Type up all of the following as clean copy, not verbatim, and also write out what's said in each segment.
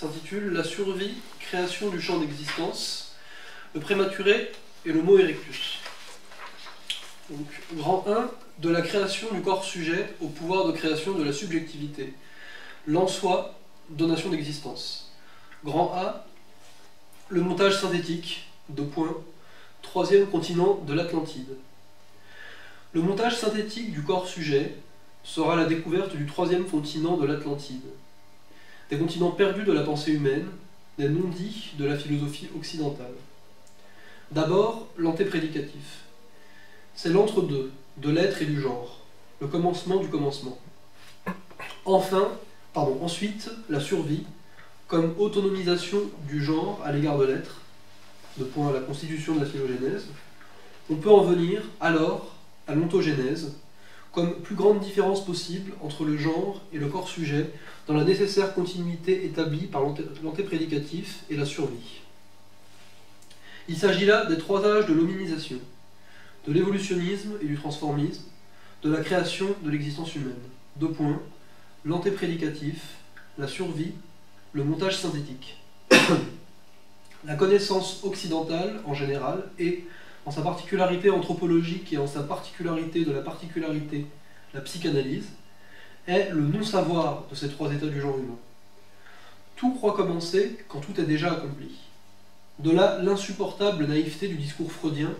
s'intitule « La survie, création du champ d'existence, le prématuré et l'homo erectus ». Donc, grand 1, de la création du corps sujet au pouvoir de création de la subjectivité. L'en soi, donation d'existence. Grand A, le montage synthétique, 2 points, troisième continent de l'Atlantide. Le montage synthétique du corps sujet sera la découverte du troisième continent de l'Atlantide. Des continents perdus de la pensée humaine, des non-dits de la philosophie occidentale. D'abord, l'antéprédicatif. C'est l'entre-deux, de l'être et du genre, le commencement du commencement. Ensuite, la survie, comme autonomisation du genre à l'égard de l'être, de point à la constitution de la phylogénèse. On peut en venir, alors, à l'ontogénèse, comme plus grande différence possible entre le genre et le corps sujet dans la nécessaire continuité établie par l'antéprédicatif et la survie. Il s'agit là des 3 âges de l'hominisation, de l'évolutionnisme et du transformisme, de la création de l'existence humaine. 2 points, l'antéprédicatif, la survie, le montage synthétique. La connaissance occidentale, en général, et, en sa particularité anthropologique et en sa particularité de la particularité, la psychanalyse, est le non-savoir de ces 3 états du genre humain. Tout croit commencer quand tout est déjà accompli. De là l'insupportable naïveté du discours freudien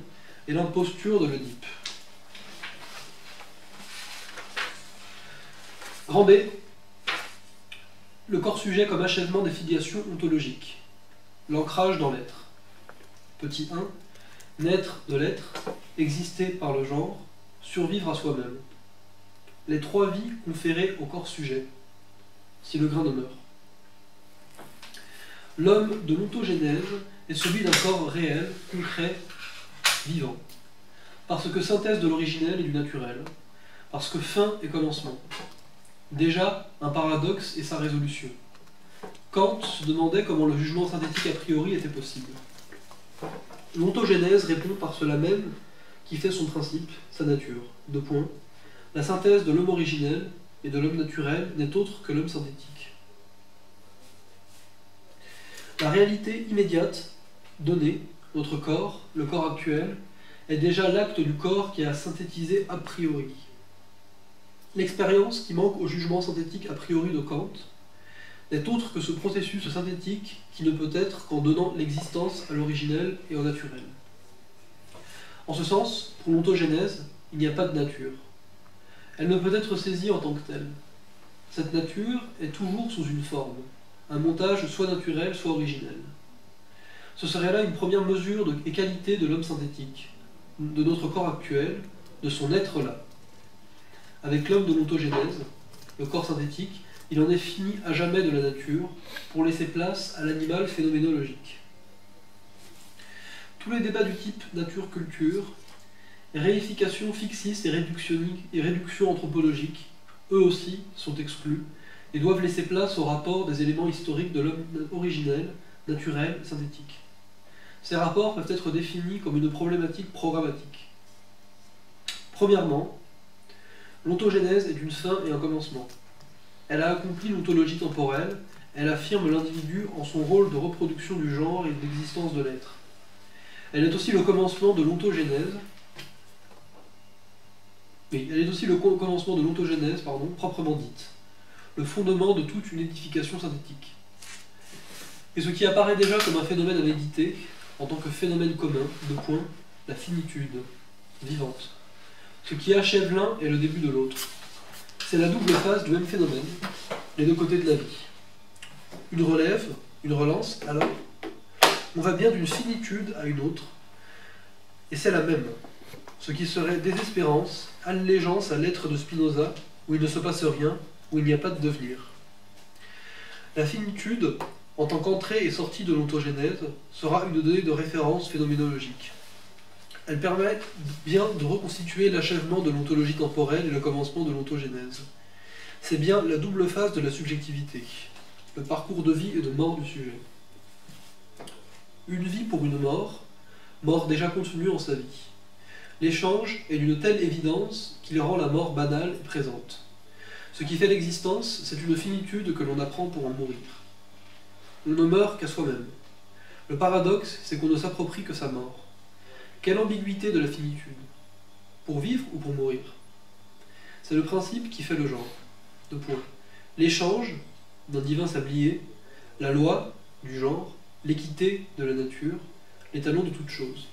et l'imposture de l'Oedipe. Grand B, le corps sujet comme achèvement des filiations ontologiques, l'ancrage dans l'être. Petit 1, naître de l'être, exister par le genre, survivre à soi-même. Les 3 vies conférées au corps sujet, si le grain demeure. L'homme de l'ontogénèse est celui d'un corps réel, concret, vivant, parce que synthèse de l'originel et du naturel, parce que fin et commencement. Déjà, un paradoxe et sa résolution. Kant se demandait comment le jugement synthétique a priori était possible. L'ontogénèse répond par cela même qui fait son principe, sa nature. 2 points. La synthèse de l'homme originel et de l'homme naturel n'est autre que l'homme synthétique. La réalité immédiate, donnée, notre corps, le corps actuel, est déjà l'acte du corps qui a synthétisé a priori. L'expérience qui manque au jugement synthétique a priori de Kant n'est autre que ce processus synthétique qui ne peut être qu'en donnant l'existence à l'originel et au naturel. En ce sens, pour l'ontogénèse, il n'y a pas de nature. Elle ne peut être saisie en tant que telle. Cette nature est toujours sous une forme, un montage soit naturel, soit originel. Ce serait là une première mesure et qualité de l'homme synthétique, de notre corps actuel, de son être là. Avec l'homme de l'ontogénèse, le corps synthétique, il en est fini à jamais de la nature pour laisser place à l'animal phénoménologique. Tous les débats du type nature-culture, réification fixiste et réduction anthropologique, eux aussi, sont exclus et doivent laisser place au rapport des éléments historiques de l'homme originel, naturel, synthétique. Ces rapports peuvent être définis comme une problématique programmatique. Premièrement, l'ontogénèse est une fin et un commencement. Elle a accompli l'ontologie temporelle, elle affirme l'individu en son rôle de reproduction du genre et de l'existence de l'être. Elle est aussi le commencement de l'ontogénèse, proprement dite, le fondement de toute une édification synthétique. Et ce qui apparaît déjà comme un phénomène à méditer, en tant que phénomène commun, 2 points, la finitude, vivante. Ce qui achève l'un est le début de l'autre. C'est la double phase du même phénomène, les 2 côtés de la vie. Une relève, une relance, alors, on va bien d'une finitude à une autre, et c'est la même. Ce qui serait désespérance, allégeance à l'être de Spinoza, où il ne se passe rien, où il n'y a pas de devenir. La finitude, en tant qu'entrée et sortie de l'ontogénèse, sera une donnée de référence phénoménologique. Elle permet bien de reconstituer l'achèvement de l'ontologie temporelle et le commencement de l'ontogénèse. C'est bien la double phase de la subjectivité, le parcours de vie et de mort du sujet. Une vie pour une mort, mort déjà contenue en sa vie. L'échange est d'une telle évidence qu'il rend la mort banale et présente. Ce qui fait l'existence, c'est une finitude que l'on apprend pour en mourir. on ne meurt qu'à soi-même. Le paradoxe, c'est qu'on ne s'approprie que sa mort. Quelle ambiguïté de la finitude? Pour vivre ou pour mourir? C'est le principe qui fait le genre. Deux points. L'échange d'un divin sablier, la loi du genre, l'équité de la nature, l'étalon de toute chose.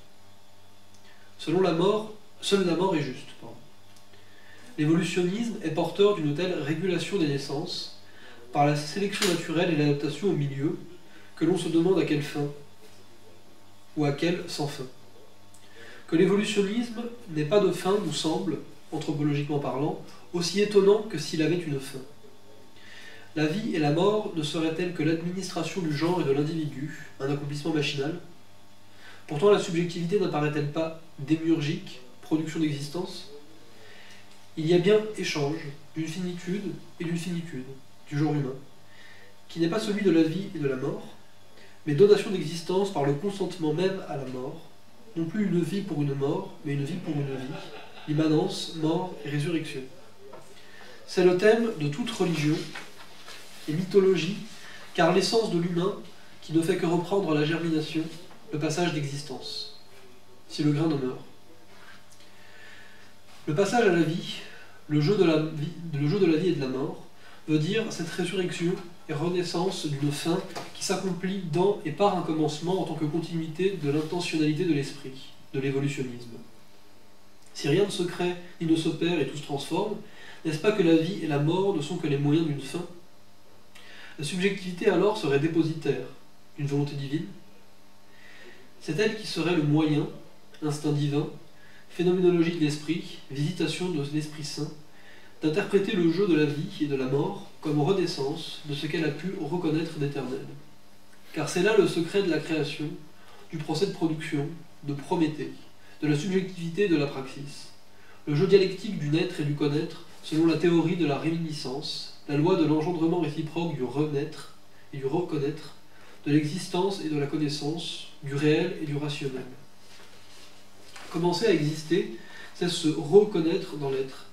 Selon la mort, seule la mort est juste. L'évolutionnisme est porteur d'une telle régulation des naissances, par la sélection naturelle et l'adaptation au milieu, que l'on se demande à quelle fin, ou à quelle sans fin. Que l'évolutionnisme n'ait pas de fin nous semble, anthropologiquement parlant, aussi étonnant que s'il avait une fin. La vie et la mort ne seraient-elles que l'administration du genre et de l'individu, un accomplissement machinal? Pourtant la subjectivité n'apparaît-elle pas démiurgique, production d'existence? Il y a bien échange d'une finitude et d'une finitude, du genre humain, qui n'est pas celui de la vie et de la mort, mais donation d'existence par le consentement même à la mort, non plus une vie pour une mort, mais une vie pour une vie, immanence, mort et résurrection. C'est le thème de toute religion et mythologie, car l'essence de l'humain qui ne fait que reprendre la germination, le passage d'existence, si le grain demeure. Le passage à la vie, le jeu de la vie et de la mort, veut dire cette résurrection et renaissance d'une fin qui s'accomplit dans et par un commencement en tant que continuité de l'intentionnalité de l'esprit, de l'évolutionnisme. Si rien ne se crée ni ne s'opère et tout se transforme, n'est-ce pas que la vie et la mort ne sont que les moyens d'une fin? La subjectivité alors serait dépositaire d'une volonté divine. C'est elle qui serait le moyen, instinct divin, phénoménologie de l'esprit, visitation de l'Esprit Saint, d'interpréter le jeu de la vie et de la mort comme renaissance de ce qu'elle a pu reconnaître d'éternel. Car c'est là le secret de la création, du procès de production, de Prométhée, de la subjectivité et de la praxis, le jeu dialectique du naître et du connaître selon la théorie de la réminiscence, la loi de l'engendrement réciproque du renaître et du reconnaître, de l'existence et de la connaissance, du réel et du rationnel. Commencer à exister, c'est se reconnaître dans l'être.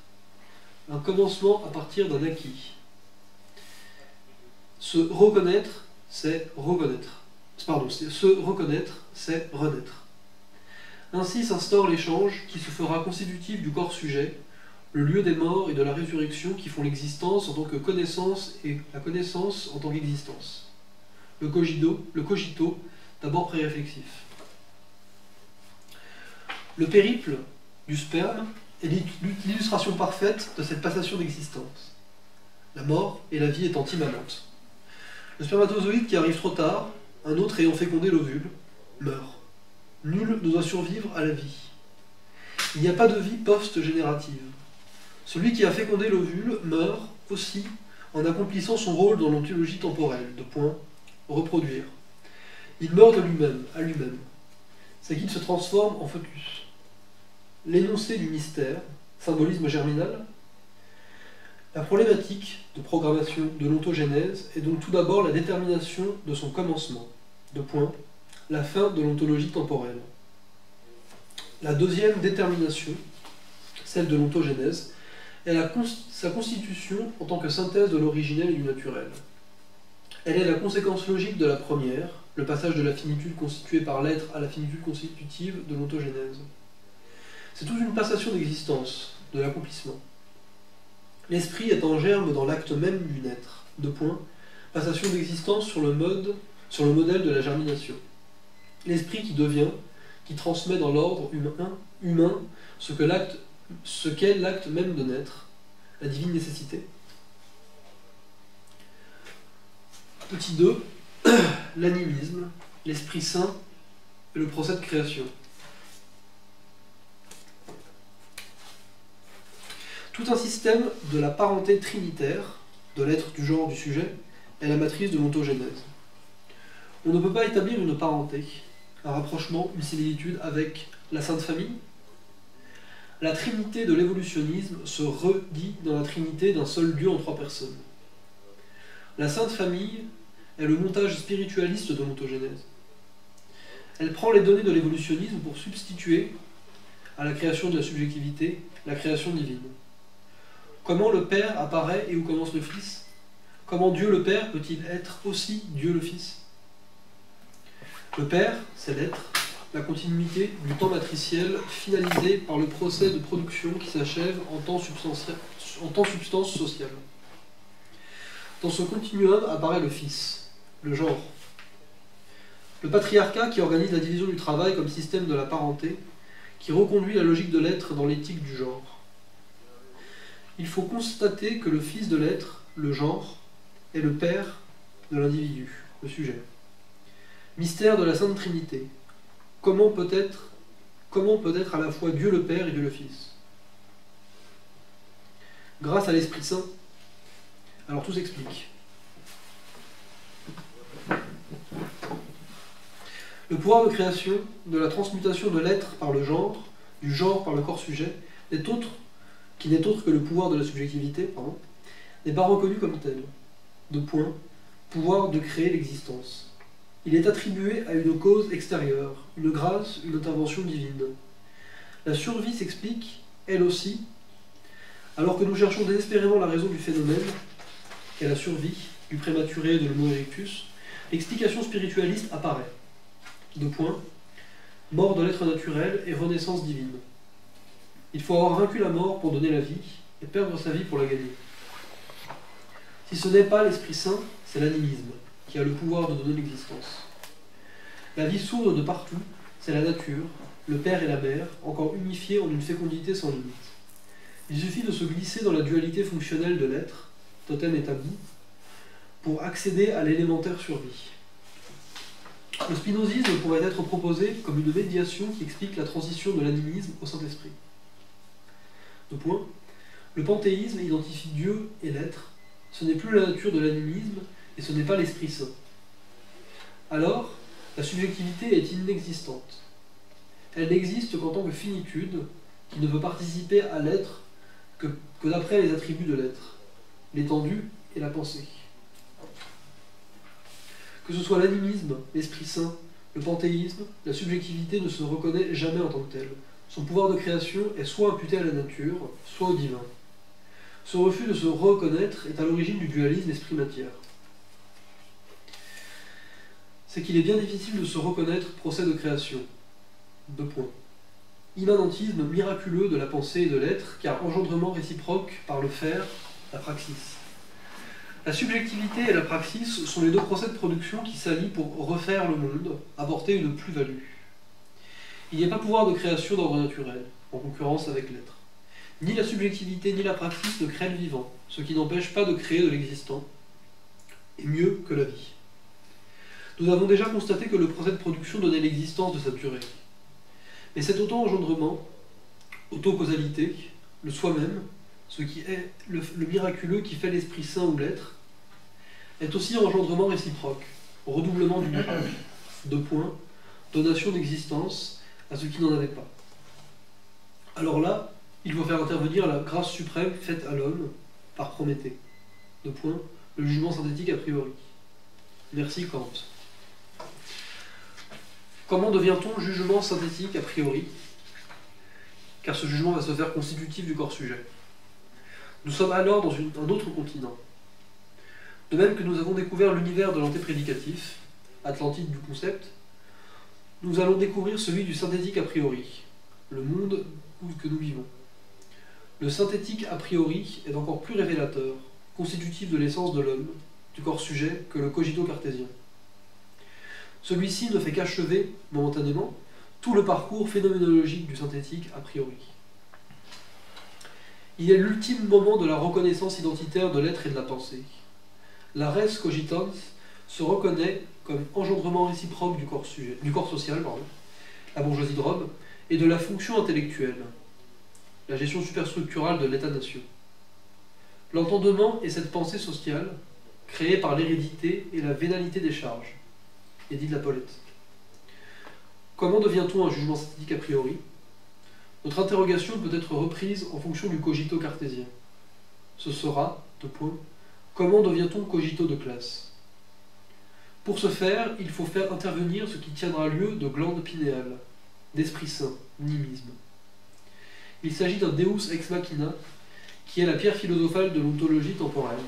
Un commencement à partir d'un acquis. Se reconnaître, c'est reconnaître. Se reconnaître, c'est renaître. Ainsi s'instaure l'échange qui se fera constitutif du corps sujet, le lieu des morts et de la résurrection qui font l'existence en tant que connaissance et la connaissance en tant qu'existence. Le cogito, d'abord préréflexif. Le périple du sperme est l'illustration parfaite de cette passation d'existence. La mort et la vie étant immanentes. Le spermatozoïde qui arrive trop tard, un autre ayant fécondé l'ovule, meurt. Nul ne doit survivre à la vie. Il n'y a pas de vie post-générative. Celui qui a fécondé l'ovule meurt aussi en accomplissant son rôle dans l'ontologie temporelle, reproduire. Il meurt de lui-même, à lui-même. C'est qu'il se transforme en fœtus. L'énoncé du mystère, symbolisme germinal. La problématique de programmation de l'ontogénèse est donc tout d'abord la détermination de son commencement, la fin de l'ontologie temporelle. La deuxième détermination, celle de l'ontogénèse, est sa constitution en tant que synthèse de l'originel et du naturel. Elle est la conséquence logique de la première, le passage de la finitude constituée par l'être à la finitude constitutive de l'ontogénèse. C'est toute une passation d'existence, de l'accomplissement. L'esprit est en germe dans l'acte même du naître. Passation d'existence sur le modèle de la germination. L'esprit qui devient, qui transmet dans l'ordre humain ce qu'est l'acte même de naître, la divine nécessité. Petit 2, l'animisme, l'Esprit Saint et le procès de création. Tout un système de la parenté trinitaire, de l'être, du genre, du sujet, est la matrice de l'ontogénèse. On ne peut pas établir une parenté, un rapprochement, une similitude avec la Sainte Famille. La trinité de l'évolutionnisme se redit dans la trinité d'un seul Dieu en trois personnes. La Sainte Famille est le montage spiritualiste de l'ontogénèse. Elle prend les données de l'évolutionnisme pour substituer à la création de la subjectivité la création divine. Comment le Père apparaît et où commence le Fils? Comment Dieu le Père peut-il être aussi Dieu le Fils? Le père, c'est l'être, la continuité du temps matriciel finalisé par le procès de production qui s'achève en temps substance sociale. Dans ce continuum apparaît le fils, le genre. Le patriarcat qui organise la division du travail comme système de la parenté, qui reconduit la logique de l'être dans l'éthique du genre. Il faut constater que le fils de l'être, le genre, est le père de l'individu, le sujet. Mystère de la Sainte Trinité. Comment peut être à la fois Dieu le Père et Dieu le Fils? Grâce à l'Esprit Saint. Alors tout s'explique. Le pouvoir de création, de la transmutation de l'être par le genre, du genre par le corps sujet, qui n'est autre que le pouvoir de la subjectivité, n'est pas reconnu comme tel. Pouvoir de créer l'existence. Il est attribué à une cause extérieure, une grâce, une intervention divine. La survie s'explique, elle aussi, alors que nous cherchons désespérément la raison du phénomène, qu'est la survie, du prématuré et de l'homo erectus, l'explication spiritualiste apparaît. Mort de l'être naturel et renaissance divine. Il faut avoir vaincu la mort pour donner la vie, et perdre sa vie pour la gagner. Si ce n'est pas l'Esprit Saint, c'est l'animisme, qui a le pouvoir de donner l'existence. La vie sourde de partout, c'est la nature, le père et la mère, encore unifiés en une fécondité sans limite. Il suffit de se glisser dans la dualité fonctionnelle de l'être, totem et tabou, pour accéder à l'élémentaire survie. Le spinozisme pourrait être proposé comme une médiation qui explique la transition de l'animisme au Saint-Esprit. Le panthéisme identifie Dieu et l'être. Ce n'est plus la nature de l'animisme et ce n'est pas l'Esprit Saint. Alors, la subjectivité est inexistante. Elle n'existe qu'en tant que finitude qui ne peut participer à l'être que d'après les attributs de l'être, l'étendue et la pensée. Que ce soit l'animisme, l'Esprit Saint, le panthéisme, la subjectivité ne se reconnaît jamais en tant que telle. Son pouvoir de création est soit imputé à la nature, soit au divin. Ce refus de se reconnaître est à l'origine du dualisme esprit-matière. C'est qu'il est bien difficile de se reconnaître procès de création. Immanentisme miraculeux de la pensée et de l'être, car engendrement réciproque par le faire, la praxis. La subjectivité et la praxis sont les deux procès de production qui s'allient pour refaire le monde, apporter une plus-value. Il n'y a pas pouvoir de création d'ordre naturel, en concurrence avec l'être. Ni la subjectivité ni la praxis ne créent le vivant, ce qui n'empêche pas de créer de l'existant, et mieux que la vie. Nous avons déjà constaté que le procès de production donnait l'existence de sa durée. Mais cet auto-engendrement, auto-causalité, le soi-même, ce qui est le miraculeux qui fait l'Esprit Saint ou l'être, est aussi engendrement réciproque, redoublement du miracle. Donation d'existence à ce qui n'en avait pas. Alors là, il faut faire intervenir la grâce suprême faite à l'homme par Prométhée. Le jugement synthétique a priori. Merci Kant. Comment devient-on jugement synthétique a priori? Car ce jugement va se faire constitutif du corps sujet. Nous sommes alors dans un autre continent. De même que nous avons découvert l'univers de l'antéprédicatif, Atlantide du concept, nous allons découvrir celui du synthétique a priori, le monde que nous vivons. Le synthétique a priori est encore plus révélateur, constitutif de l'essence de l'homme, du corps sujet, que le cogito cartésien. Celui-ci ne fait qu'achever, momentanément, tout le parcours phénoménologique du synthétique a priori. Il est l'ultime moment de la reconnaissance identitaire de l'être et de la pensée. La res cogitans se reconnaît comme engendrement réciproque du corps social, la bourgeoisie de Rome, et de la fonction intellectuelle, la gestion superstructurale de l'État-nation. L'entendement est cette pensée sociale, créée par l'hérédité et la vénalité des charges, Édith de la Paulette. Comment devient-on un jugement synthétique a priori? Notre interrogation peut être reprise en fonction du cogito cartésien. Ce sera, comment devient-on cogito de classe? Pour ce faire, il faut faire intervenir ce qui tiendra lieu de glande pinéale, d'esprit saint, nimisme. Il s'agit d'un deus ex machina, qui est la pierre philosophale de l'ontologie temporelle,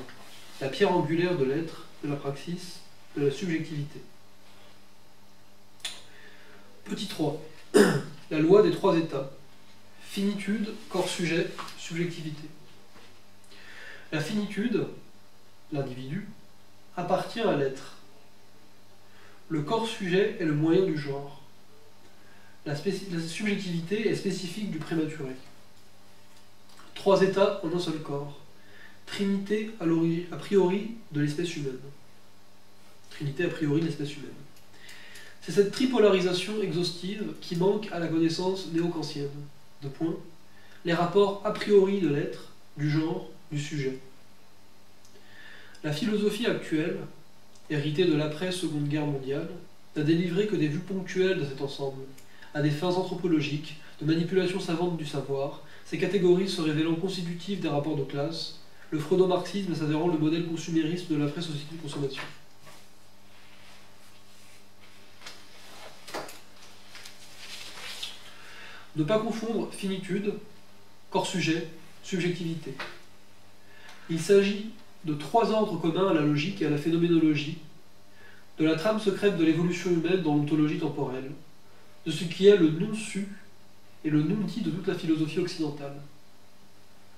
la pierre angulaire de l'être, de la praxis, de la subjectivité. Petit 3. La loi des trois états. Finitude, corps-sujet, subjectivité. La finitude, l'individu, appartient à l'être. Le corps-sujet est le moyen du genre. La subjectivité est spécifique du prématuré. Trois états en un seul corps. Trinité a priori de l'espèce humaine. Trinité a priori de l'espèce humaine. C'est cette tripolarisation exhaustive qui manque à la connaissance néo-kantienne. Deux points. Les rapports a priori de l'être, du genre, du sujet. La philosophie actuelle, héritée de l'après-Seconde Guerre mondiale, n'a délivré que des vues ponctuelles de cet ensemble, à des fins anthropologiques, de manipulation savante du savoir, ces catégories se révélant constitutives des rapports de classe, le freudo-marxisme s'avérant le modèle consumériste de l'après-société de consommation. Ne pas confondre finitude, corps-sujet, subjectivité. Il s'agit de trois ordres communs à la logique et à la phénoménologie, de la trame secrète de l'évolution humaine dans l'ontologie temporelle, de ce qui est le non-su et le non-dit de toute la philosophie occidentale.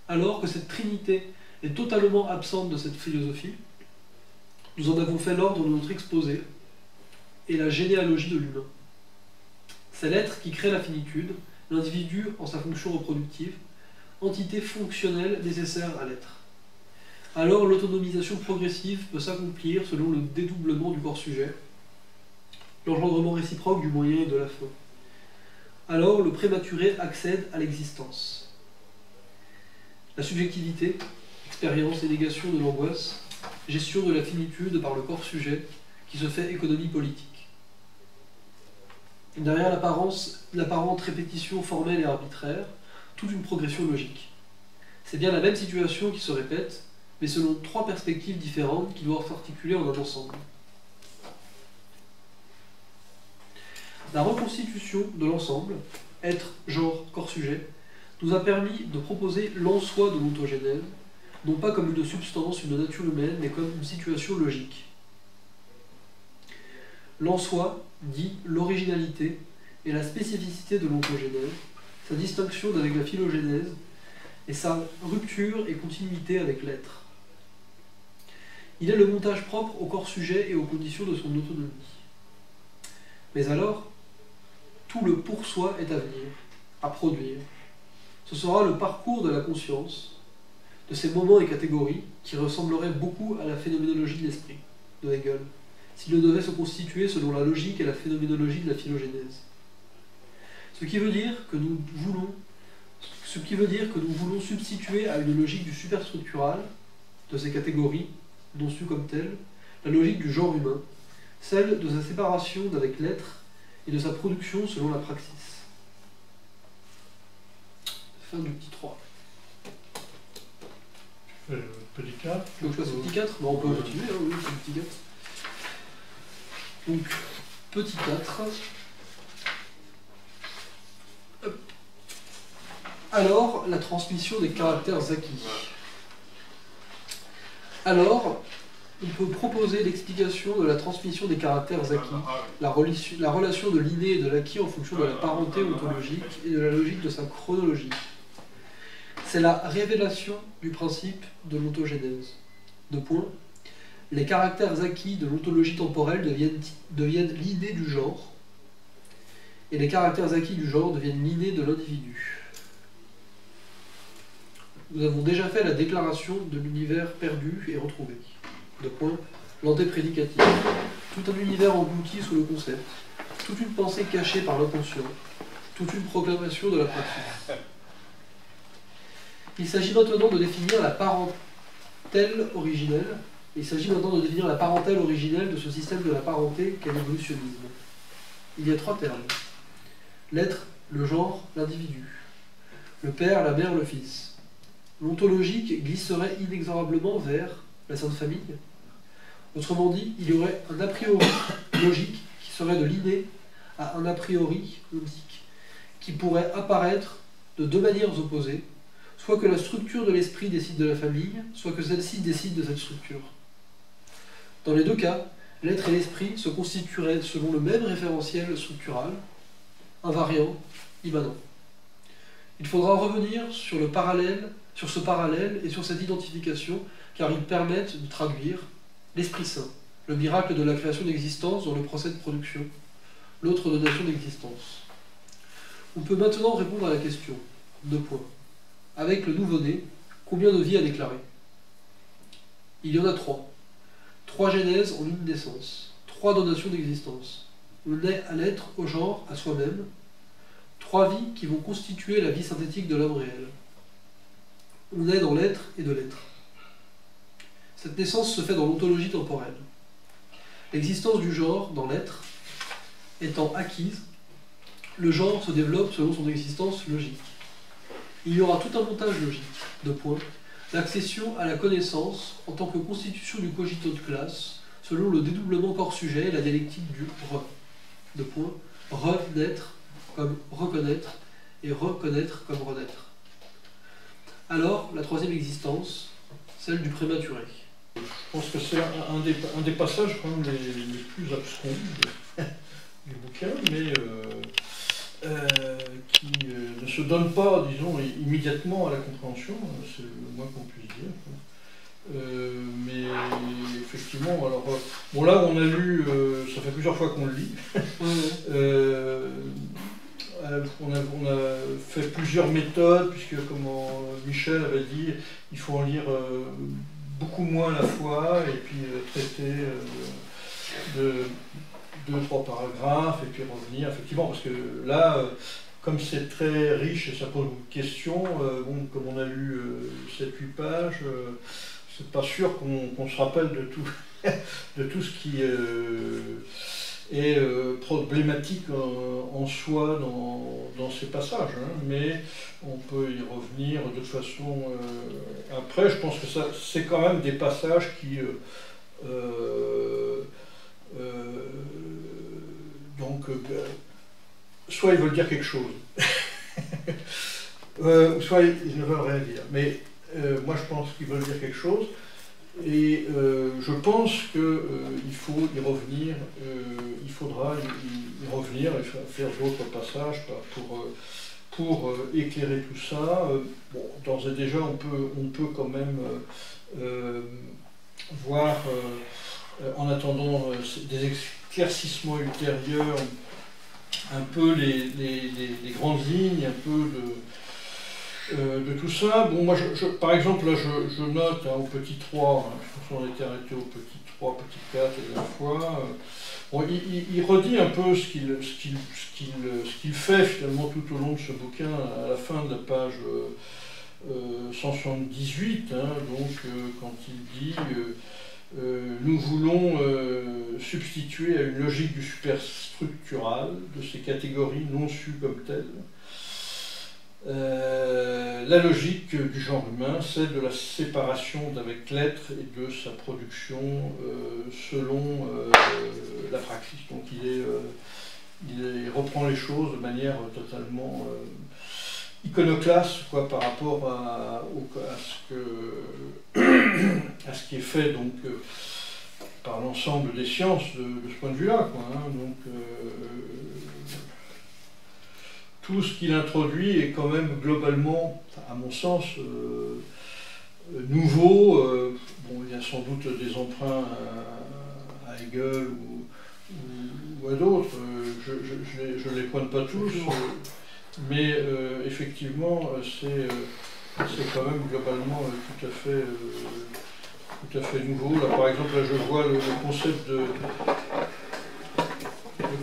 Alors que cette trinité est totalement absente de cette philosophie, nous en avons fait l'ordre de notre exposé et la généalogie de l'humain. C'est l'être qui crée la finitude, l'individu en sa fonction reproductive, entité fonctionnelle nécessaire à l'être. Alors l'autonomisation progressive peut s'accomplir selon le dédoublement du corps-sujet, l'engendrement réciproque du moyen et de la fin. Alors le prématuré accède à l'existence. La subjectivité, expérience et négation de l'angoisse, gestion de la finitude par le corps-sujet qui se fait économie politique. Derrière l'apparente répétition formelle et arbitraire, toute une progression logique. C'est bien la même situation qui se répète, mais selon trois perspectives différentes qui doivent s'articuler en un ensemble. La reconstitution de l'ensemble, être, genre, corps-sujet, nous a permis de proposer l'en-soi de l'ontogénèse, non pas comme une substance, une nature humaine, mais comme une situation logique. L'en-soi dit l'originalité et la spécificité de l'ontogénèse, sa distinction d'avec la phylogénèse et sa rupture et continuité avec l'être. Il est le montage propre au corps-sujet et aux conditions de son autonomie. Mais alors, tout le pour-soi est à venir, à produire. Ce sera le parcours de la conscience, de ces moments et catégories qui ressembleraient beaucoup à la phénoménologie de l'esprit, de Hegel, s'il ne devait se constituer selon la logique et la phénoménologie de la phylogénèse. Ce qui veut dire que nous voulons substituer à une logique du superstructural, de ces catégories, non su comme telles, la logique du genre humain, celle de sa séparation d'avec l'être et de sa production selon la praxis. Fin du petit 3. Petit 4. Donc je passe au petit 4, on peut continuer, hein, oui, c'est le petit 4. Donc, petit 4. Hop. Alors, la transmission des caractères acquis. Alors, on peut proposer l'explication de la transmission des caractères acquis, la relation de l'inné et de l'acquis en fonction de la parenté ontologique et de la logique de sa chronologie. C'est la révélation du principe de l'ontogénèse. Deux points. Les caractères acquis de l'ontologie temporelle deviennent l'inné du genre, et les caractères acquis du genre deviennent l'inné de l'individu. Nous avons déjà fait la déclaration de l'univers perdu et retrouvé. Deux points. L'antéprédicatif. Tout un univers englouti sous le concept, toute une pensée cachée par l'inconscient, toute une proclamation de la pratique. Il s'agit maintenant de définir la parentèle originelle. Il s'agit maintenant de définir la parentèle originelle de ce système de la parenté qu'est l'évolutionnisme. Il y a trois termes. L'être, le genre, l'individu. Le père, la mère, le fils. L'ontologique glisserait inexorablement vers la Sainte Famille. Autrement dit, il y aurait un a priori logique qui serait de l'inné à un a priori ontique, qui pourrait apparaître de deux manières opposées, soit que la structure de l'esprit décide de la famille, soit que celle-ci décide de cette structure. Dans les deux cas, l'être et l'esprit se constitueraient selon le même référentiel structural, invariant, immanent. Il faudra revenir sur ce parallèle et sur cette identification, car ils permettent de traduire l'Esprit Saint, le miracle de la création d'existence dans le procès de production, l'autre donation d'existence. On peut maintenant répondre à la question. 2 points. Avec le nouveau-né, combien de vies a déclaré? Il y en a 3. 3 genèses en une naissance. 3 donations d'existence. On naît à l'être, au genre, à soi-même. 3 vies qui vont constituer la vie synthétique de l'homme réel. On est dans l'être et de l'être. Cette naissance se fait dans l'ontologie temporelle. L'existence du genre dans l'être étant acquise, le genre se développe selon son existence logique. Il y aura tout un montage logique. 2 points. L'accession à la connaissance en tant que constitution du cogito de classe, selon le dédoublement corps-sujet et la dialectique du re. 2 points. Renaître comme reconnaître et reconnaître comme renaître. Alors, la 3e existence, celle du prématuré. Je pense que c'est un des passages quand même les plus abscons du bouquin, mais qui ne se donne pas, disons, immédiatement à la compréhension, c'est le moins qu'on puisse dire. Mais effectivement, alors, bon là on a lu, ça fait plusieurs fois qu'on le lit, on a fait plusieurs méthodes, puisque comme Michel avait dit, il faut en lire beaucoup moins à la fois, et puis traiter de 2-3 paragraphes, et puis revenir, effectivement, parce que là, comme c'est très riche et ça pose beaucoup de questions, bon, comme on a lu 7-8 pages, c'est pas sûr qu'on se rappelle de tout, de tout ce qui est problématique en soi dans ces passages, hein, mais on peut y revenir de toute façon après. Je pense que c'est quand même des passages qui soit ils veulent dire quelque chose, soit ils ne veulent rien dire, mais moi je pense qu'ils veulent dire quelque chose. Et je pense qu'il faut y revenir, il faudra y revenir et faire d'autres passages pour éclairer tout ça. Bon, d'ores et déjà, on peut quand même voir, en attendant des éclaircissements ultérieurs, un peu les grandes lignes, un peu de tout ça. Bon, moi, par exemple, là, je note au petit 3, hein, je pense qu'on était arrêté au petit 3, petit 4 la dernière fois. Bon, il redit un peu ce qu'il fait finalement tout au long de ce bouquin, à la fin de la page 178, hein, donc quand il dit nous voulons substituer à une logique du superstructural, de ces catégories non sues comme telles, la logique du genre humain, celle de la séparation d'avec l'être et de sa production selon la praxis. Donc il reprend les choses de manière totalement iconoclaste, quoi, par rapport à ce qui est fait donc, par l'ensemble des sciences de ce point de vue-là, quoi, hein. Donc, tout ce qu'il introduit est quand même globalement, à mon sens, nouveau. Bon, il y a sans doute des emprunts à Hegel ou à d'autres. Je ne les pointe pas tous, mais effectivement, c'est quand même globalement tout à fait nouveau. Là, par exemple, là, je vois le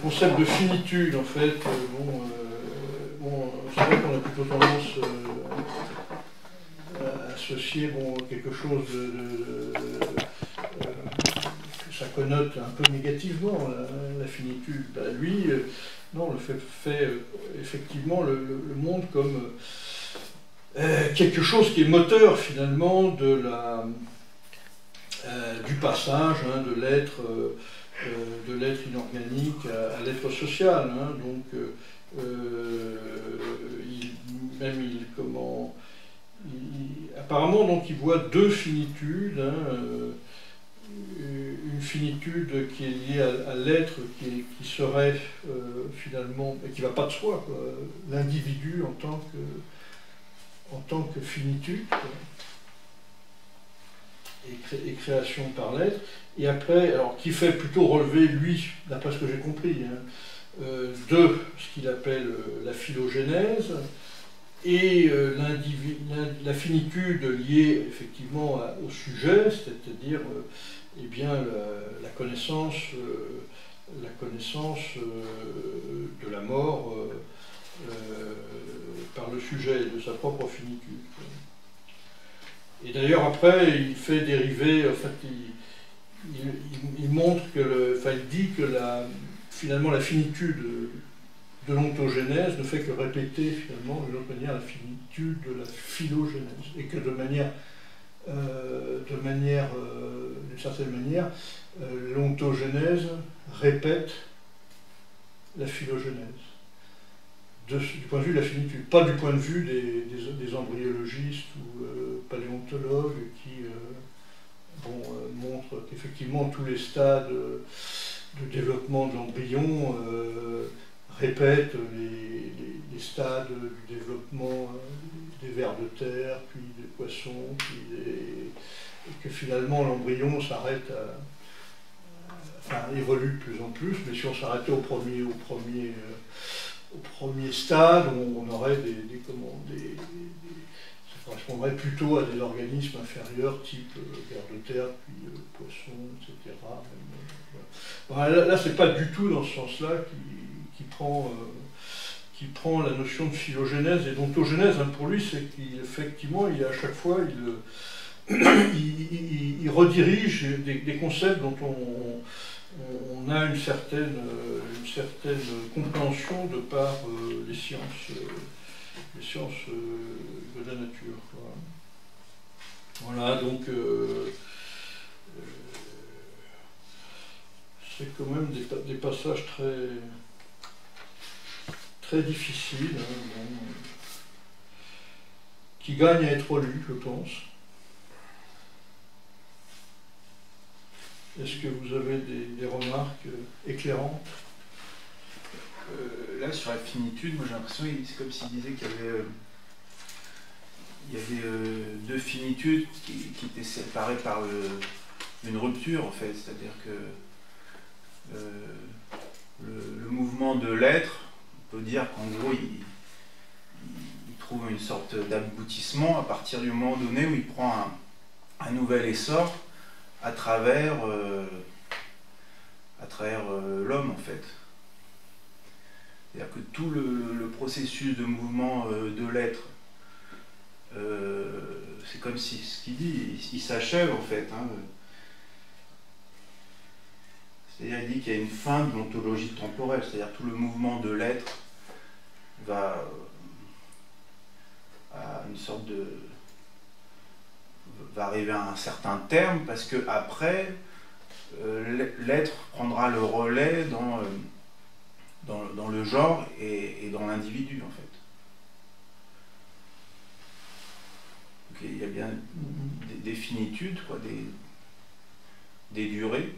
concept de finitude, en fait. Bon, c'est vrai qu'on a plutôt tendance à associer quelque chose que ça connote un peu négativement, la finitude. Ben, lui, non, le fait effectivement le monde comme quelque chose qui est moteur finalement du passage, hein, de l'être inorganique à l'être social, hein, donc apparemment donc il voit deux finitudes, hein, une finitude qui est liée à l'être, qui serait finalement, et qui ne va pas de soi, l'individu en tant que finitude, et création par l'être, et après, alors qui fait plutôt relever, lui, d'après ce que j'ai compris, hein, de ce qu'il appelle la phylogénèse, et la finitude liée effectivement au sujet, c'est-à-dire eh bien, la connaissance de la mort par le sujet, de sa propre finitude. Et d'ailleurs après, il fait dériver, en fait, il montre que, il dit que finalement la finitude de l'ontogénèse ne fait que répéter finalement d'une autre manière la finitude de la phylogénèse, et que d'une certaine manière, l'ontogénèse répète la phylogénèse, du point de vue de la finitude, pas du point de vue des embryologistes ou paléontologues qui montrent qu'effectivement tous les stades de développement de l'embryon répètent les stades du développement des vers de terre, puis des poissons, et que finalement l'embryon s'arrête évolue de plus en plus, mais si on s'arrêtait au premier stade, on aurait ça correspondrait plutôt à des organismes inférieurs, type vers de terre, puis poissons, etc. Voilà, là, c'est pas du tout dans ce sens-là qui prend la notion de phylogénèse et d'ontogénèse. Hein, pour lui, c'est qu'effectivement, à chaque fois, il redirige des concepts dont on a une certaine compréhension de par les sciences de la nature. Voilà, donc c'est quand même des passages très difficiles, hein, qui gagnent à être lus, je pense. Est-ce que vous avez des remarques éclairantes? Là, sur la finitude, moi j'ai l'impression que c'est comme s'il disait qu'il y avait deux finitudes qui étaient séparées par une rupture, en fait. C'est-à-dire que le mouvement de l'être, on peut dire qu'en gros, il trouve une sorte d'aboutissement à partir du moment donné où il prend un nouvel essor à travers l'homme, en fait. C'est-à-dire que tout le processus de mouvement de l'être, c'est comme si ce qu'il dit, il s'achève, en fait. Hein. C'est-à-dire qu'il dit qu'il y a une fin de l'ontologie temporelle, c'est-à-dire tout le mouvement de l'être va arriver à un certain terme, parce que après l'être prendra le relais dans le genre et dans l'individu, en fait. Donc, il y a bien des finitudes, quoi, des durées.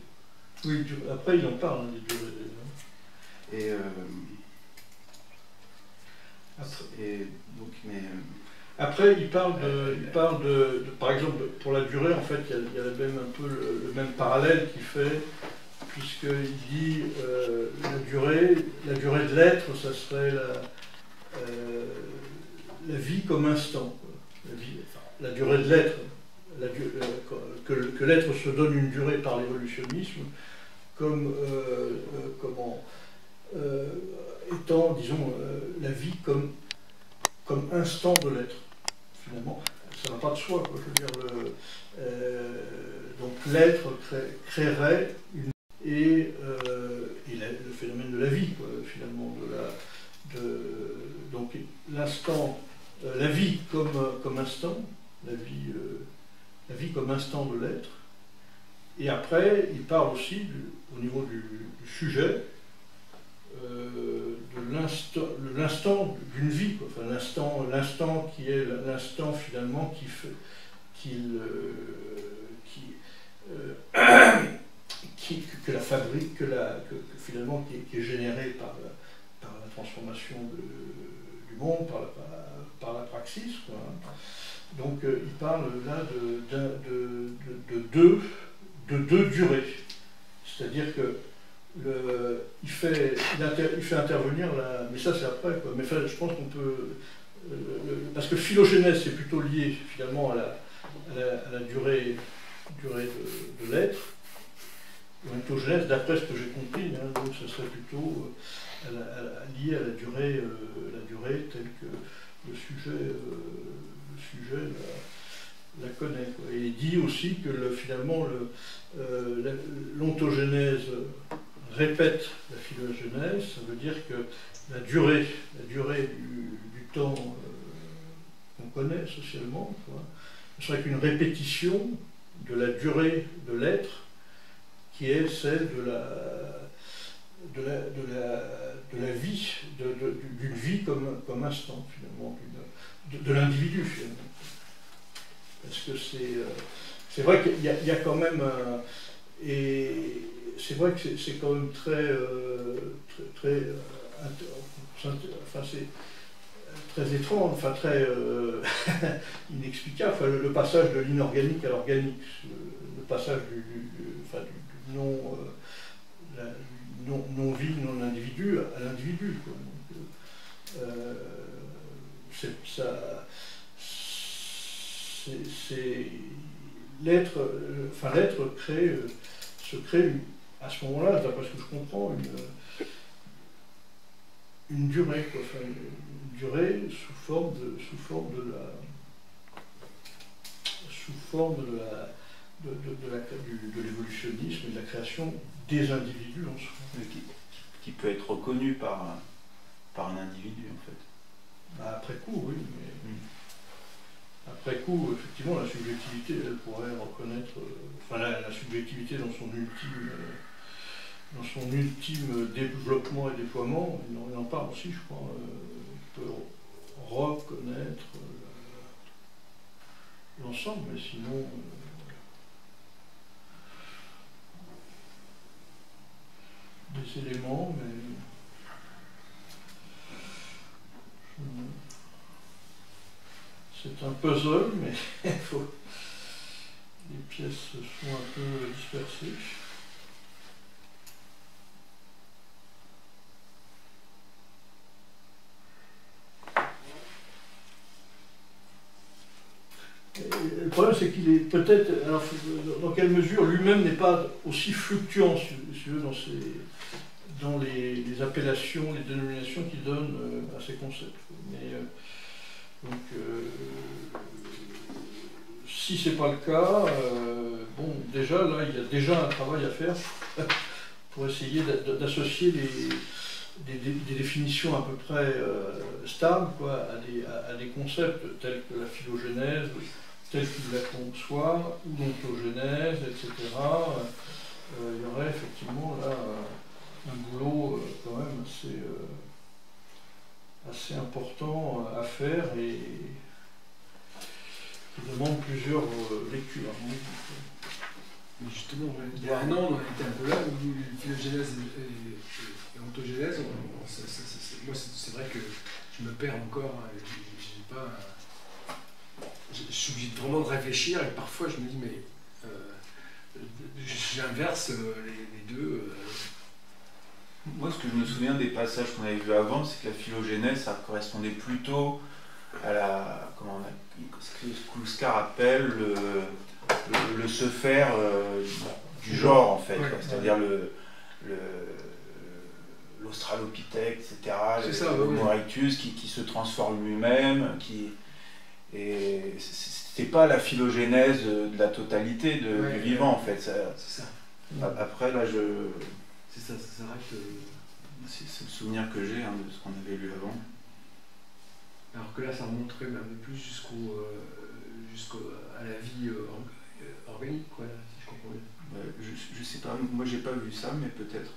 Oui, après il en parle, hein, des durées. Et donc, mais après, il parle par exemple, pour la durée, en fait, il y a même un peu le même parallèle qu'il fait, puisqu'il dit la durée de l'être, ça serait la vie comme instant. La durée de l'être, que l'être se donne une durée par l'évolutionnisme, comme étant, disons, la vie comme instant de l'être. Finalement, ça n'a pas de soi, quoi. Je veux dire, donc l'être créerait et le phénomène de la vie, quoi, finalement, donc l'instant, la vie comme instant, la vie comme instant de l'être. Et après, il parle aussi, au niveau du sujet, de l'instant d'une vie, quoi. Enfin, l'instant qui est l'instant finalement qui fabrique, finalement qui est générée par la transformation du monde, par la praxis, quoi. Donc il parle là de deux durées. C'est-à-dire que il fait intervenir mais ça c'est après, quoi. Mais je pense qu'on peut... parce que phylogénèse c'est plutôt lié finalement à la durée de l'être. L'ontogénèse, d'après ce que j'ai compris, hein, donc ce serait plutôt lié à la durée telle que le sujet la connaît, quoi. Et il dit aussi que finalement l'ontogénèse répète la phylogénèse. Ça veut dire que la durée du temps qu'on connaît socialement, quoi, ce serait qu'une répétition de la durée de l'être qui est celle de la vie, d'une vie comme instant, finalement, de l'individu, finalement. Parce que c'est vrai qu'il y a quand même... et c'est vrai que c'est quand même enfin, c'est très étrange, enfin très inexplicable, enfin, le passage de l'inorganique à l'organique, le passage du non-vie, non-individu à l'individu. L'être se crée à ce moment-là, d'après ce que je comprends, une durée, quoi, enfin, une durée sous forme de l'évolutionnisme et de la création des individus en soi. Qui peut être reconnu par un individu, en fait. Bah, après coup, oui, mais après coup, effectivement, la subjectivité, elle pourrait reconnaître, enfin la subjectivité dans son ultime développement et déploiement, il en parle aussi, je crois, il peut reconnaître l'ensemble, mais sinon... des éléments, mais... C'est un puzzle, mais les pièces sont un peu dispersées. Le problème, c'est qu'il est peut-être, alors, dans quelle mesure lui-même n'est pas aussi fluctuant, si tu veux, dans les appellations, les dénominations qu'il donne à ces concepts. Mais, donc, si c'est pas le cas, bon, déjà, là, il y a déjà un travail à faire pour essayer d'associer des définitions à peu près stables, quoi, à des concepts tels que la phylogénèse, telle qu'il la conçoit, ou l'ontogénèse, etc. Il y aurait effectivement là un boulot quand même assez important à faire et qui demande plusieurs lectures. Mais justement, il y a un an, on était un peu là où phylogénèse et ontogénèse, moi c'est vrai que je me perds encore, j'ai pas... Je suis obligé vraiment de réfléchir et parfois je me dis mais j'inverse les deux. Moi, ce que je me souviens des passages qu'on avait vus avant, c'est que la phylogénèse, ça correspondait plutôt à ce que Kluskar appelle le se faire du genre, en fait. Ouais, c'est-à-dire l'australopithèque, etc., l'Homo erectus qui se transforme lui-même, et c'est pas la phylogénèse de la totalité du vivant, en fait. C'est ça. Après, là, c'est ça, ça s'arrête. C'est le souvenir que j'ai de ce qu'on avait lu avant. Alors que là, ça remonterait un peu plus jusqu'à la vie organique, quoi, si je comprends bien. Je sais pas, moi j'ai pas vu ça, mais peut-être.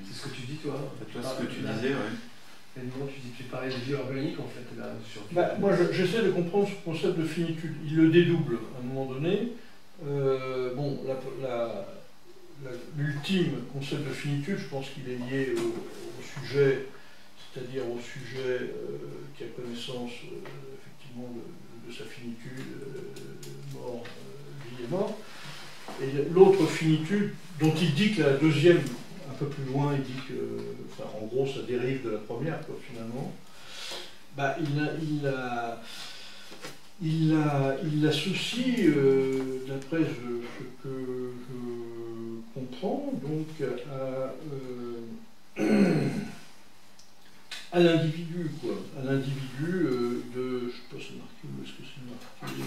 C'est ce que tu dis, toi. Toi, ce que tu disais, ouais. Et non, tu parlais de vie organique, en fait, là, sur... Moi, j'essaie de comprendre ce concept de finitude. Il le dédouble à un moment donné. Bon, ultime concept de finitude, je pense qu'il est lié au sujet, c'est-à-dire au sujet qui a connaissance effectivement de sa finitude, mort, vie et mort. Et l'autre finitude, dont il dit que la deuxième, un peu plus loin, il dit que, enfin, en gros, ça dérive de la première, quoi, finalement. Bah, il l'associe, d'après ce que je comprends, donc à l'individu, quoi. À l'individu de. Je ne sais pas si c'est marqué, où est-ce que c'est marqué,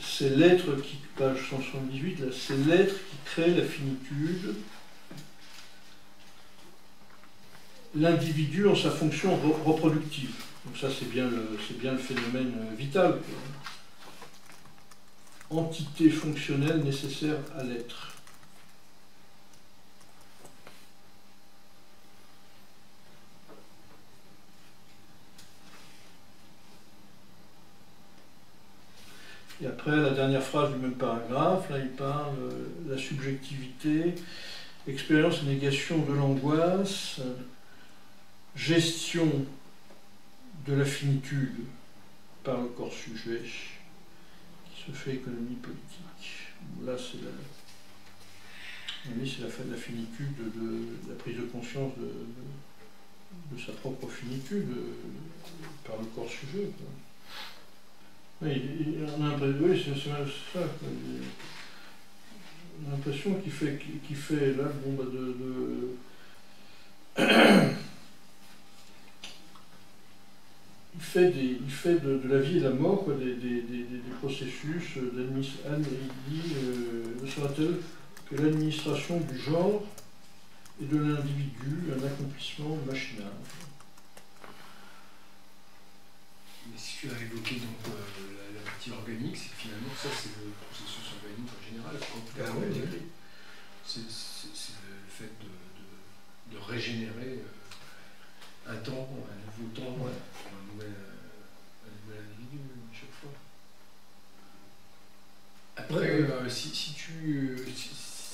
c'est l'être qui, page 178, là, c'est l'être qui crée la finitude. L'individu en sa fonction reproductive. Donc ça, c'est bien le phénomène vital, quoi. Entité fonctionnelle nécessaire à l'être. Et après, la dernière phrase du même paragraphe, là, il parle de la subjectivité, expérience et négation de l'angoisse, gestion de la finitude par le corps sujet, qui se fait économie politique. Là, c'est la finitude de la prise de conscience de sa propre finitude par le corps sujet, quoi. Oui, on a l'impression, c'est ça, quoi. On a l'impression qu'il fait là, bon, il fait de la vie et de la mort, quoi, des processus d'administration. Il dit, ne sera-t-elle que l'administration du genre et de l'individu, un accomplissement machinal. Mais si tu as évoqué donc, la partie organique, c'est que finalement ça c'est le processus organique en général. C'est le fait de régénérer un temps, un nouveau temps, un nouvel individu chaque fois. Après, si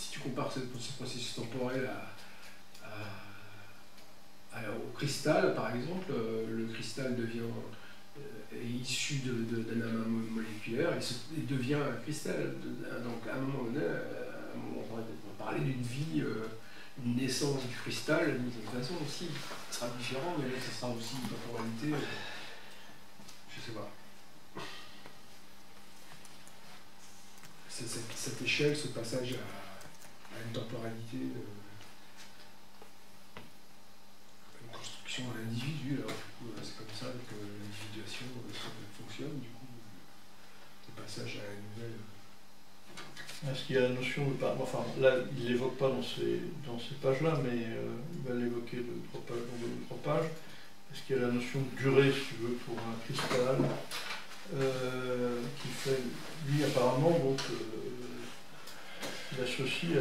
tu compares ce processus temporel au cristal, par exemple, le cristal est issu d'un amas moléculaire et devient un cristal. Donc à un moment donné, on va parler d'une vie, une naissance du cristal, d'une certaine façon aussi. Ça sera différent, mais ça sera aussi une temporalité. Je sais pas. Cette échelle, ce passage à une temporalité, une construction à l'individu, alors du coup c'est comme ça que l'individuation fonctionne, du coup le passage à une nouvelle. Est-ce qu'il y a la notion de... Enfin, là, il ne l'évoque pas dans ces pages-là, mais il va l'évoquer de 3 pages. Est-ce qu'il y a la notion de durée, si tu veux, pour un cristal qui fait, lui, apparemment, donc, il associe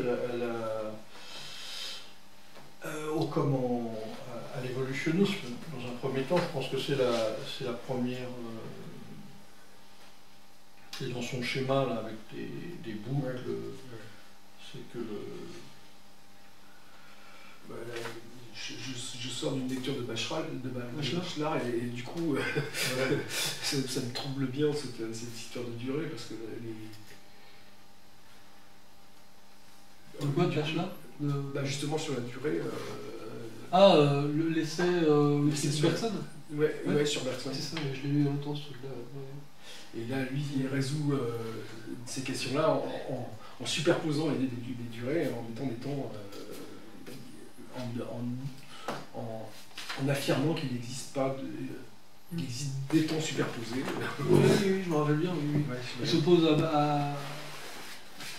à l'évolutionnisme. Dans un premier temps, je pense que c'est la première... c'est dans son schéma, là, avec des boucles, c'est que je sors d'une lecture de Bachelard et du coup ça me trouble bien cette histoire de durée parce que Quoi, Bachelard justement sur la durée. L'essai sur Bergson. Ouais, sur Bergson. C'est ça, je l'ai lu il y a longtemps ce truc-là. Et là, lui, il résout ces questions-là en superposant les durées, en mettant des temps, en affirmant qu'il n'existe pas il existe des temps superposés. Oui, je me rappelle bien. Oui. Ouais, il s'oppose à...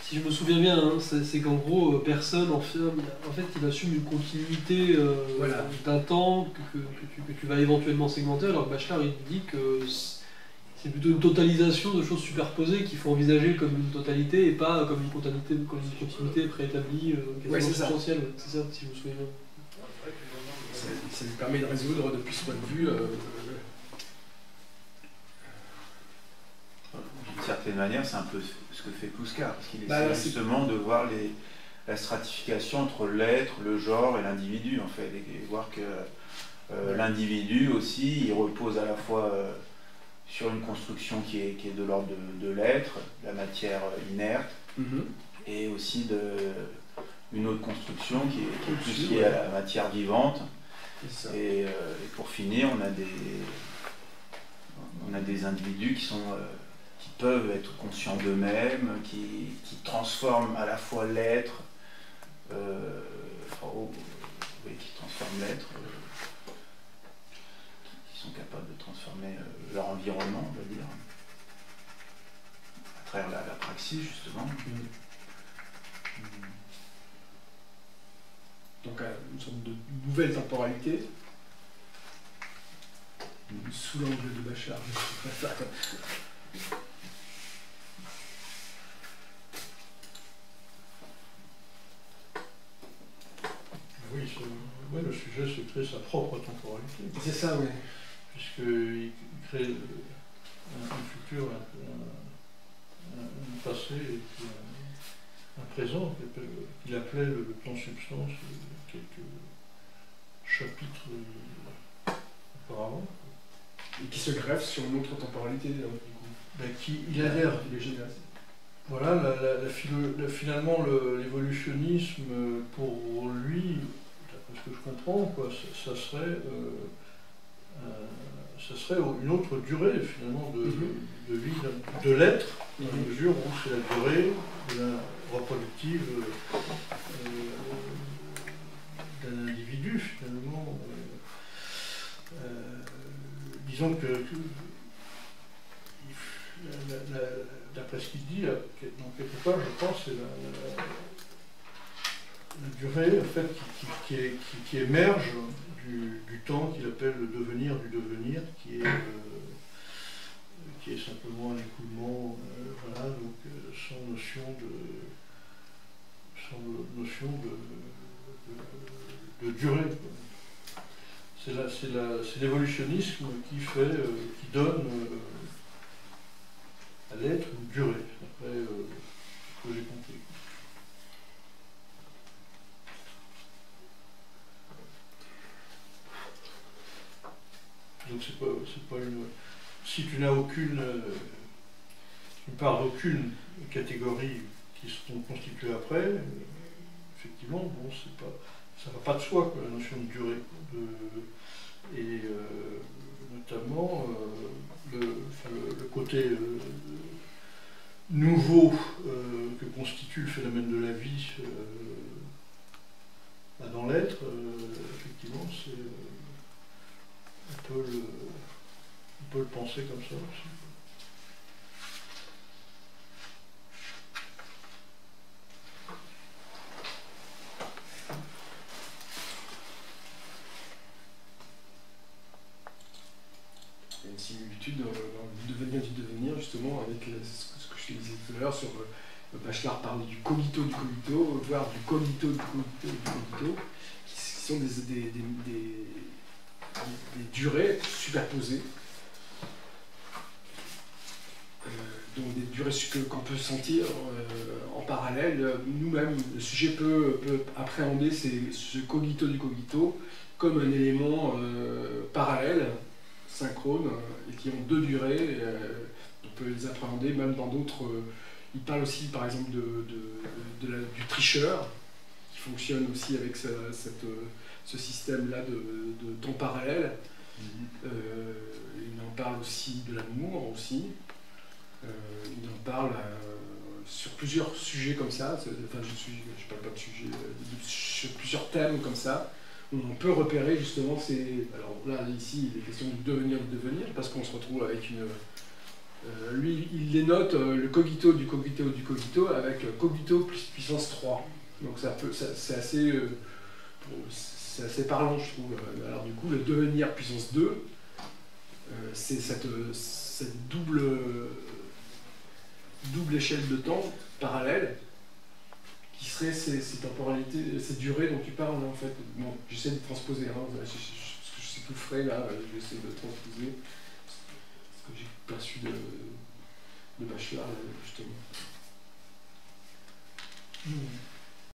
Si je me souviens bien, hein, c'est qu'en gros, personne, en fait, il assume une continuité d'un temps que tu vas éventuellement segmenter, alors que Bachelard, il dit que c'est plutôt une totalisation de choses superposées qu'il faut envisager comme une totalité et pas comme une continuité préétablie, quasiment substantielle. C'est ça, si je me souviens bien. Ça lui permet de résoudre depuis ce point de vue. D'une certaine manière, c'est un peu ce que fait Pouska, parce qu'il essaie justement de voir la stratification entre l'être, le genre et l'individu, en fait, et voir que l'individu aussi, il repose à la fois sur une construction qui est de l'ordre de l'être, la matière inerte, et aussi une autre construction qui est plus liée à la matière vivante. Et pour finir, on a des individus qui peuvent être conscients d'eux-mêmes, qui transforment à la fois l'être, qui transforment l'être, qui sont capables de transformer leur environnement, on va dire, à travers la praxis, justement. Donc une sorte de nouvelle temporalité, sous l'angle de Bachelard. Oui, le sujet se crée sa propre temporalité. C'est ça, oui. Puisqu'il crée un futur, un passé et puis un présent qu'il appelait le temps substance quelques chapitres auparavant. Et qui se greffe sur une autre temporalité, du coup. Il adhère. Il est génial. Voilà, finalement, l'évolutionnisme, pour lui, d'après ce que je comprends, quoi, ça serait une autre durée, finalement, de vie, de l'être, dans la mesure où c'est la durée de la reproductive d'un individu, finalement. Disons que d'après ce qu'il dit, dans quelque part, je pense, c'est la durée en fait, qui émerge du temps qu'il appelle le devenir du devenir, qui est simplement un écoulement, voilà, donc sans notion de durée. C'est l'évolutionnisme qui donne à l'être une durée, après ce que j'ai compris. Donc c'est pas une. Si tu n'as tu pars d'aucune catégorie qui seront constituées après, effectivement, bon, ça va pas de soi, quoi, la notion de durée. Et notamment le côté nouveau que constitue le phénomène de la vie dans l'être, effectivement, on peut le penser comme ça aussi. Il y a une similitude dans le devenir du devenir, justement, avec ce que je te disais tout à l'heure sur Bachelard parlait du cogito, voire du cogito, qui sont des durées superposées, donc des durées qu'on peut sentir en parallèle. Nous-mêmes, le sujet peut appréhender ce cogito du cogito comme un élément parallèle, synchrone, et qui ont deux durées. On peut les appréhender même dans d'autres. Il parle aussi, par exemple, du tricheur, qui fonctionne aussi avec ce système-là de temps parallèle. Il en parle aussi de l'amour, aussi. Il en parle sur plusieurs sujets comme ça. Enfin, je parle pas de sujets, sur plusieurs thèmes comme ça, où on peut repérer justement alors là, ici, il est question du devenir, parce qu'on se retrouve avec une... lui, il les note le cogito du cogito avec cogito plus puissance 3. Donc c'est assez parlant, je trouve. Alors du coup, le devenir puissance 2, c'est cette double échelle de temps parallèle qui serait ces temporalités, ces durées dont tu parles en fait. Bon, j'essaie de transposer, hein, je sais tout frais là, je vais essayer de transposer ce que j'ai perçu de Bachelard justement.